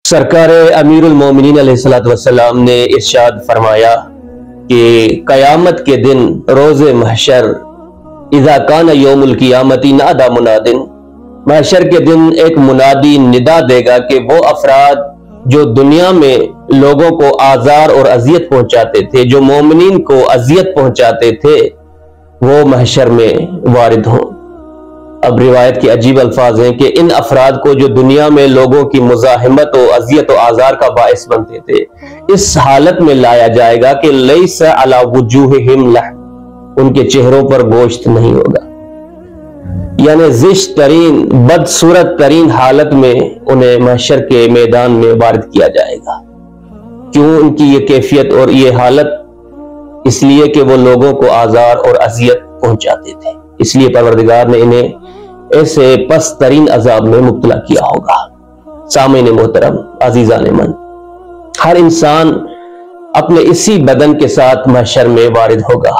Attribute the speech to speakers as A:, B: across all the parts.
A: سرکار امیر المومنین علیہ الصلوۃ والسلام نے ارشاد فرمایا کہ قیامت کے دن روز محشر اذا کان یوم القیامت نادى مناد، محشر کے دن ایک منادی ندا دے گا کہ وہ افراد جو دنیا میں لوگوں کو آزار اور اذیت پہنچاتے تھے، جو مومنین کو اذیت پہنچاتے تھے، وہ محشر میں وارد ہوں۔ اب روایت کے عجیب الفاظ ہیں کہ ان افراد کو جو دنیا میں لوگوں کی مزاحمت و اذیت و آزار کا باعث بنتے تھے، اس حالت میں لایا جائے گا کہ لیس علی وجوہہم لحم، ان کے چہروں پر گوشت نہیں ہوگا، یعنی زشت ترین بدصورت ترین حالت میں انہیں محشر کے میدان میں وارد کیا جائے گا۔ کیوں ان کی یہ کیفیت اور یہ حالت؟ اس لیے کہ وہ لوگوں کو آزار اور اذیت پہنچاتے تھے، اس لیے پروردگار نے انہیں ایسے پست ترین عذاب میں مبتلا کیا ہوگا۔ سامعین محترم، عزیزان من، ہر انسان اپنے اسی بدن کے ساتھ محشر میں وارد ہوگا،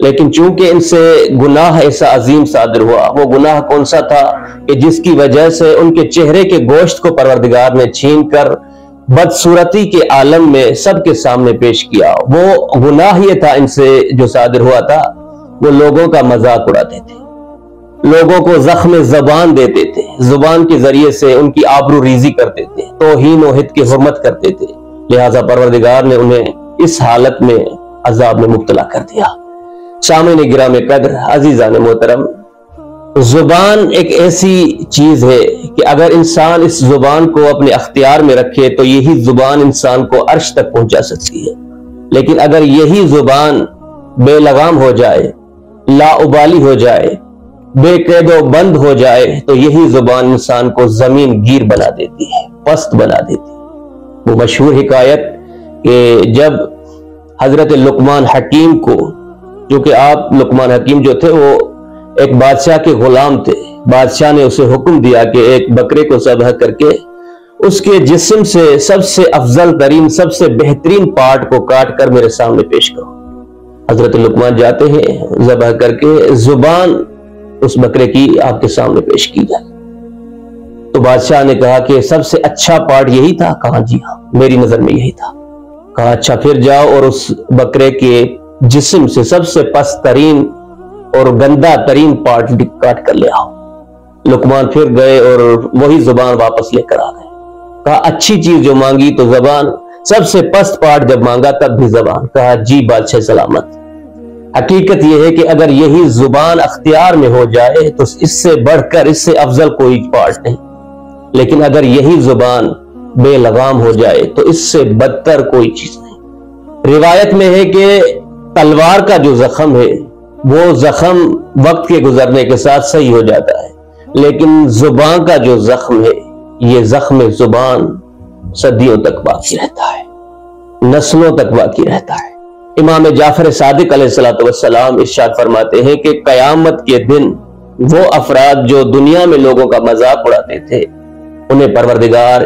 A: لیکن چونکہ ان سے گناہ ایسا عظیم صادر ہوا، وہ گناہ کون سا تھا کہ جس کی وجہ سے ان کے چہرے کے گوشت کو پروردگار نے چھین کر بدصورتی کے عالم میں سب کے سامنے پیش کیا۔ وہ گناہ یہ تھا ان سے جو صادر ہوا تھا، وہ لوگوں کا مذاق اڑاتے تھے، لوگوں کو زخم زبان دیتے تھے، زبان کے ذریعے سے ان کی آبرو ریزی کرتے تھے، توہین و حد کی حرمت کرتے تھے، لہذا پروردگار نے انہیں اس حالت میں عذاب میں مبتلا کر دیا۔ سامعین گرامی قدر، عزیزان محترم، زبان ایک ایسی چیز ہے کہ اگر انسان اس زبان کو اپنے اختیار میں رکھے تو یہی زبان انسان کو عرش تک پہنچا سکتی ہے، لیکن اگر یہی زبان بے لگام ہو جائے، لا ابالی ہو جائے، بے قید و بند ہو جائے تو یہی زبان انسان کو زمین گیر بنا دیتی ہے، پست بنا دیتی ہے۔ وہ مشہور حکایت کہ جب حضرت لقمان حکیم کو، جو کہ آپ لقمان حکیم جو تھے وہ ایک بادشاہ کے غلام تھے، بادشاہ نے اسے حکم دیا کہ ایک بکرے کو ذبح کر کے اس کے جسم سے سب سے افضل ترین، سب سے بہترین پارٹ کو کاٹ کر میرے سامنے پیش کرو۔ حضرت لقمان جاتے ہیں، ذبح کر کے زبان اس بکرے کی آپ کے سامنے پیش کی جائے تو بادشاہ نے کہا کہ سب سے اچھا پارٹ یہی تھا؟ کہا جی ہاں، میری نظر میں یہی تھا۔ کہا اچھا پھر جاؤ اور اس بکرے کے جسم سے سب سے پست ترین اور گندا ترین پارٹ کاٹ کر لے آؤ۔ لقمان پھر گئے اور وہی زبان واپس لے کر آ گئے۔ کہا اچھی چیز جو مانگی تو زبان، سب سے پست پارٹ جب مانگا تب بھی زبان۔ کہا جی بادشاہ سلامت۔ حقیقت یہ ہے کہ اگر یہی زبان اختیار میں ہو جائے تو اس سے بڑھ کر، اس سے افضل کوئی پارٹ نہیں، لیکن اگر یہی زبان بے لگام ہو جائے تو اس سے بدتر کوئی چیز نہیں۔ روایت میں ہے کہ تلوار کا جو زخم ہے وہ زخم وقت کے گزرنے کے ساتھ صحیح ہو جاتا ہے، لیکن زبان کا جو زخم ہے، یہ زخم زبان صدیوں تک باقی رہتا ہے، نسلوں تک باقی رہتا ہے۔ امام جعفر صادق علیہ السلام ارشاد فرماتے ہیں کہ قیامت کے دن وہ افراد جو دنیا میں لوگوں کا مذاق اڑاتے تھے، انہیں پروردگار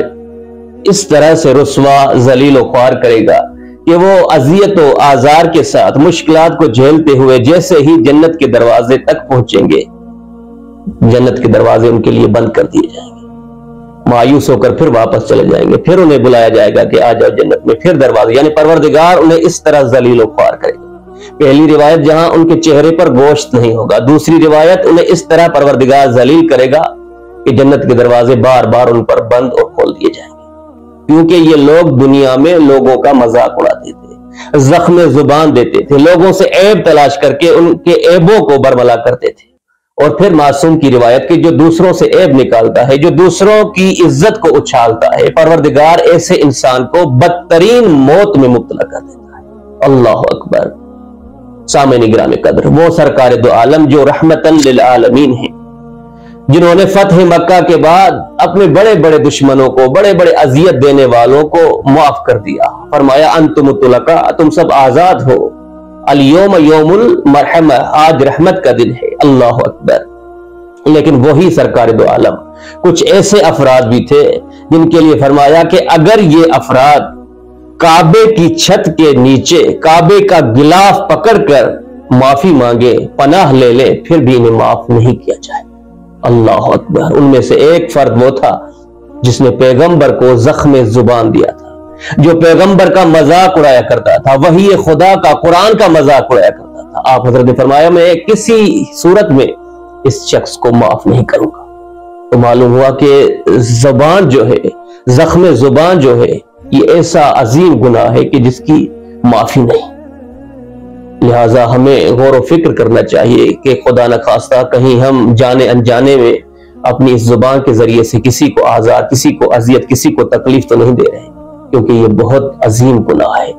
A: اس طرح سے رسوا، ذلیل و خوار کرے گا کہ وہ اذیت و آزار کے ساتھ مشکلات کو جھیلتے ہوئے جیسے ہی جنت کے دروازے تک پہنچیں گے، جنت کے دروازے ان کے لیے بند کر دیے جائیں گے، مایوس ہو کر پھر واپس چلے جائیں گے، پھر انہیں بلایا جائے گا کہ آ جاؤ جنت میں، پھر دروازے، یعنی پروردگار انہیں اس طرح ذلیل و خوار کرے گا۔ پہلی روایت جہاں ان کے چہرے پر گوشت نہیں ہوگا، دوسری روایت انہیں اس طرح پروردگار ذلیل کرے گا کہ جنت کے دروازے بار بار ان پر بند اور کھول دیے جائیں گے، کیونکہ یہ لوگ دنیا میں لوگوں کا مذاق اڑاتے تھے، زخم زبان دیتے تھے، لوگوں سے عیب تلاش کر کے ان کے عیبوں کو برملا کرتے تھے۔ اور پھر معصوم کی روایت کہ جو دوسروں سے عیب نکالتا ہے، جو دوسروں کی عزت کو اچھالتا ہے، پروردگار ایسے انسان کو بدترین موت میں مبتلا کر دیتا ہے۔ اللہ اکبر۔ سامعین گرامی قدر، وہ سرکار دو عالم جو رحمتاً للعالمین ہیں، جنہوں نے فتح مکہ کے بعد اپنے بڑے بڑے دشمنوں کو، بڑے بڑے اذیت دینے والوں کو معاف کر دیا، فرمایا انتم الطلقاء، تم سب آزاد ہو، الیوم یوم المرحمہ، آج رحمت کا دن ہے۔ اللہ اکبر۔ لیکن وہی سرکار دو عالم کچھ ایسے افراد بھی تھے جن کے لیے فرمایا کہ اگر یہ افراد کعبے کی چھت کے نیچے کعبے کا غلاف پکڑ کر معافی مانگے، پناہ لے لے، پھر بھی انہیں معاف نہیں کیا جائے۔ اللہ اکبر۔ ان میں سے ایک فرد وہ تھا جس نے پیغمبر کو زخم زبان دیا تھا، جو پیغمبر کا مذاق اڑایا کرتا تھا، وحی خدا کا، قرآن کا مذاق اڑایا کرتا تھا، آپ حضرت نے فرمایا میں کسی صورت میں اس شخص کو معاف نہیں کروں گا۔ تو معلوم ہوا کہ زبان جو ہے، زخم زبان جو ہے، یہ ایسا عظیم گناہ ہے کہ جس کی معافی نہیں۔ لہٰذا ہمیں غور و فکر کرنا چاہیے کہ خدا نخواستہ کہیں ہم جانے انجانے میں اپنی اس زبان کے ذریعے سے کسی کو آزار، کسی کو اذیت، کسی کو تکلیف تو نہیں دے رہے، کیونکہ یہ بہت عظیم گناہ ہے۔